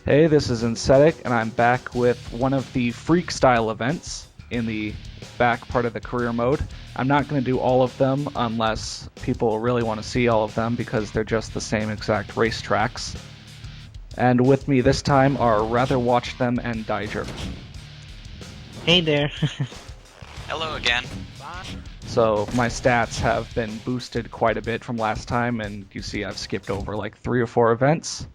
Hey, this is Insetic, and I'm back with one of the Freekstyle events in the back part of the career mode. I'm not going to do all of them unless people really want to see all of them because they're just the same exact racetracks. And with me this time are Rather Watch Them and Diger. Hey there. Hello again. So my stats have been boosted quite a bit from last time, and you see I've skipped over like 3 or 4 events.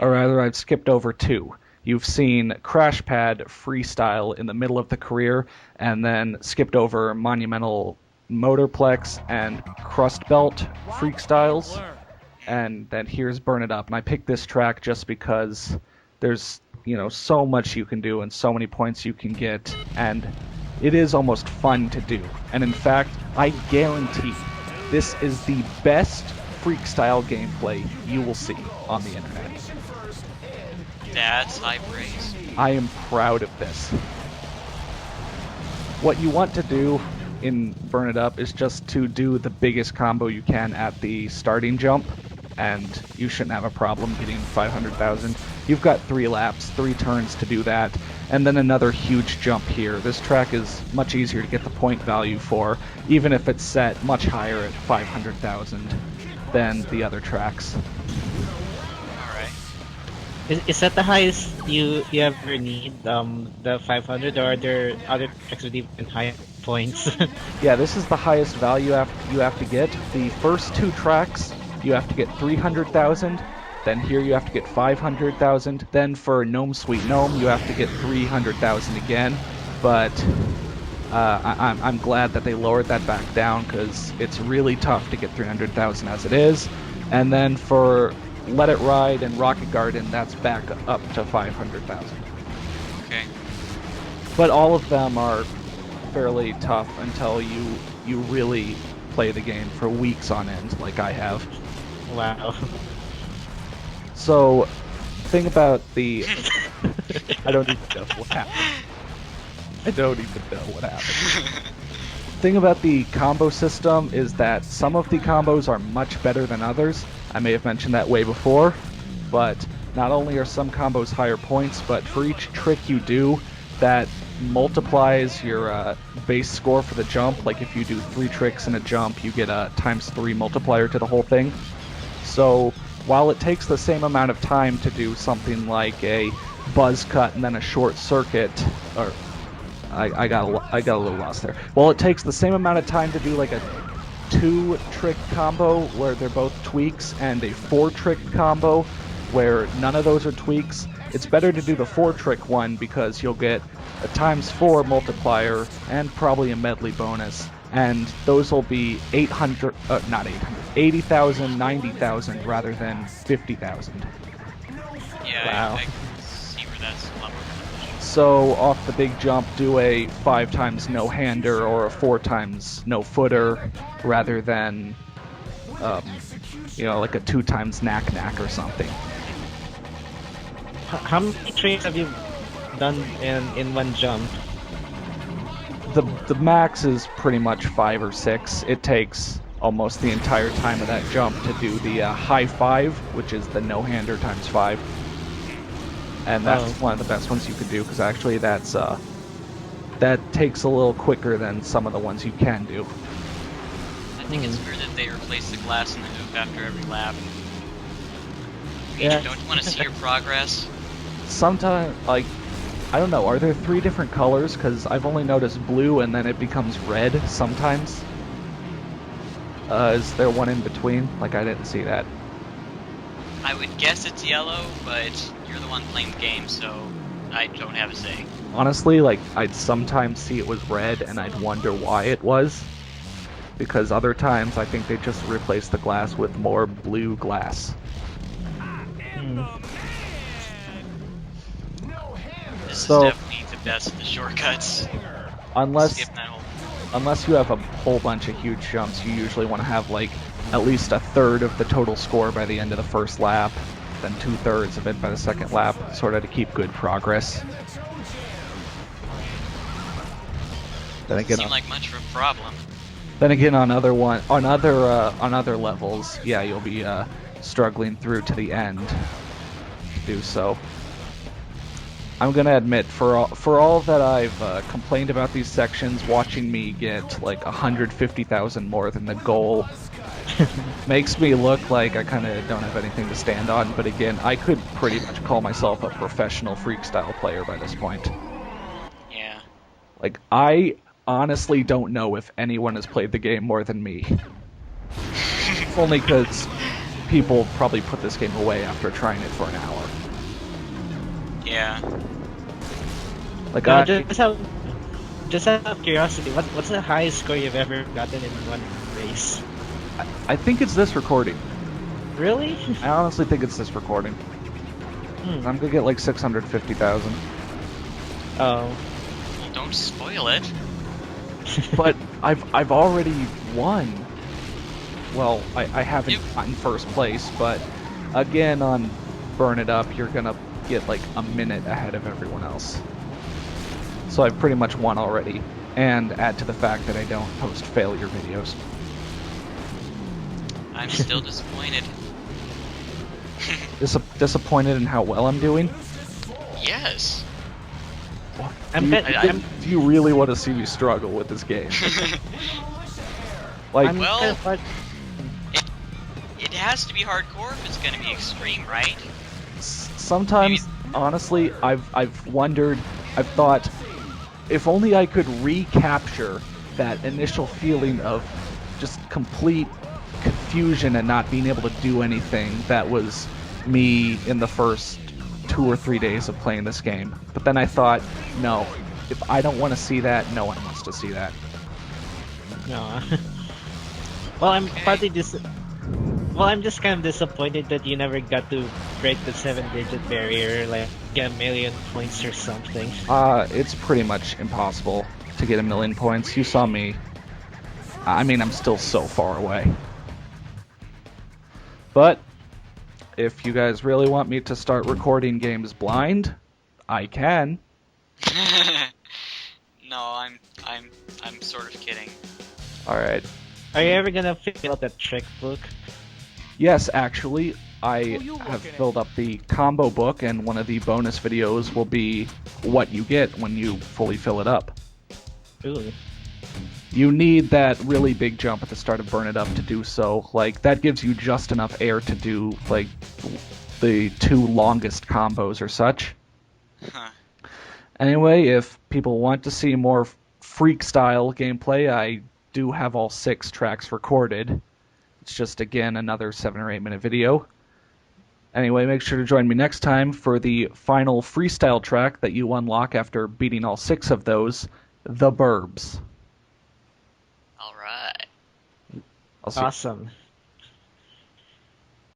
Or rather, I've skipped over 2. You've seen Crash Pad Freestyle in the middle of the career, and then skipped over Monumental Motorplex and Crust Belt Freakstyles, and then here's Burn It Up. And I picked this track just because there's, so much you can do and so many points you can get, and it is almost fun to do. And in fact, I guarantee this is the best Freakstyle gameplay you will see on the internet. That's high praise. I am proud of this. What you want to do in Burn It Up is just to do the biggest combo you can at the starting jump, and you shouldn't have a problem getting 500,000. You've got 3 laps, 3 turns to do that, and then another huge jump here. This track is much easier to get the point value for, even if it's set much higher at 500,000 than the other tracks. Is that the highest you ever need? The 500, or are there other tracks with even higher points? Yeah, this is the highest value you have to get. The first 2 tracks, you have to get 300,000. Then here you have to get 500,000. Then for Gnome Sweet Gnome, you have to get 300,000 again. But I'm glad that they lowered that back down because it's really tough to get 300,000 as it is. And then for Let It Ride and Rocket Garden, that's back up to 500,000. Okay. But all of them are fairly tough until you really play the game for weeks on end, like I have. Wow. So, thing about the... I don't even know what happened. Thing about the combo system is that some of the combos are much better than others. I may have mentioned that way before, but not only are some combos higher points, but for each trick you do, that multiplies your base score for the jump. Like if you do 3 tricks in a jump, you get a ×3 multiplier to the whole thing. So while it takes the same amount of time to do something like a buzz cut and then a short circuit, or I got a little lost there. Well, it takes the same amount of time to do like a 2-trick combo where they're both tweaks and a 4-trick combo where none of those are tweaks. It's better to do the 4-trick one because you'll get a ×4 multiplier and probably a medley bonus, and those will be 80,000, 90,000 rather than 50,000. Yeah, Wow. I can see where that's a lot more beneficial. So off the big jump, do a 5 times no-hander or a 4 times no-footer rather than, like a 2 times knack-knack or something. How many tricks have you done in one jump? The max is pretty much 5 or 6. It takes almost the entire time of that jump to do the high 5, which is the no-hander ×5. And that's one of the best ones you could do, because actually that takes a little quicker than some of the ones you can do. I think it's weird that they replace the glass in the hoop after every lap. Yeah. Don't you want to see your progress? Sometimes, I don't know, are there 3 different colors? Because I've only noticed blue and then it becomes red sometimes. Is there one in between? Like, I didn't see that. I would guess it's yellow, but you're the one playing the game, so I don't have a say. Honestly, I'd sometimes see it was red and I'd wonder why it was. Because other times I think they just replaced the glass with more blue glass. This So- is definitely the best of the shortcuts. Unless Skip that whole... unless you have a whole bunch of huge jumps, you usually want to have at least a third of the total score by the end of the first lap, then 2/3 of it by the second lap, sort of to keep good progress. Then Doesn't again, seem like much of a problem. on other levels, yeah, you'll be struggling through to the end. do so. I'm gonna admit, for all that I've complained about these sections, watching me get like 150,000 more than the goal makes me look like I kind of don't have anything to stand on. But again, I could pretty much call myself a professional Freekstyle player by this point. Yeah. Like, I honestly don't know if anyone has played the game more than me. Only because people probably put this game away after trying it for an hour. Yeah. Like, No, just out of curiosity, what's the highest score you've ever gotten in one race? I think it's this recording. Really? I honestly think it's this recording. I'm gonna get like 650,000. Oh. Well, don't spoil it. But I've already won. Well, I haven't gotten first place, but again on Burn It Up, you're gonna get like a minute ahead of everyone else. So I've pretty much won already, and add to the fact that I don't post failure videos. I'm still disappointed. Disappointed in how well I'm doing? Yes. Do you really want to see me struggle with this game? Like, Well, it has to be hardcore if it's going to be extreme, right? sometimes, honestly, I've wondered, I've thought, if only I could recapture that initial feeling of just complete confusion and not being able to do anything that was me in the first 2 or 3 days of playing this game. But then I thought, no, if I don't want to see that, no one wants to see that. No. Well, I'm partly Well, I'm just kind of disappointed that you never got to break the 7-digit barrier, like get 1 million points or something. It's pretty much impossible to get 1 million points. You saw me. I mean, I'm still so far away. But if you guys really want me to start recording games blind, I can. No, I'm sort of kidding. All right. Are you ever gonna fill out that trick book? Yes, actually, I have filled up the combo book, and one of the bonus videos will be what you get when you fully fill it up. Ooh. You need that really big jump at the start of Burn It Up to do so. Like, that gives you just enough air to do, like, the 2 longest combos or such. Huh. Anyway, if people want to see more Freekstyle gameplay, I do have all 6 tracks recorded. It's just, again, another 7 or 8 minute video. Anyway, make sure to join me next time for the final freestyle track that you unlock after beating all 6 of those, The Burbs. All right. I'll see Awesome.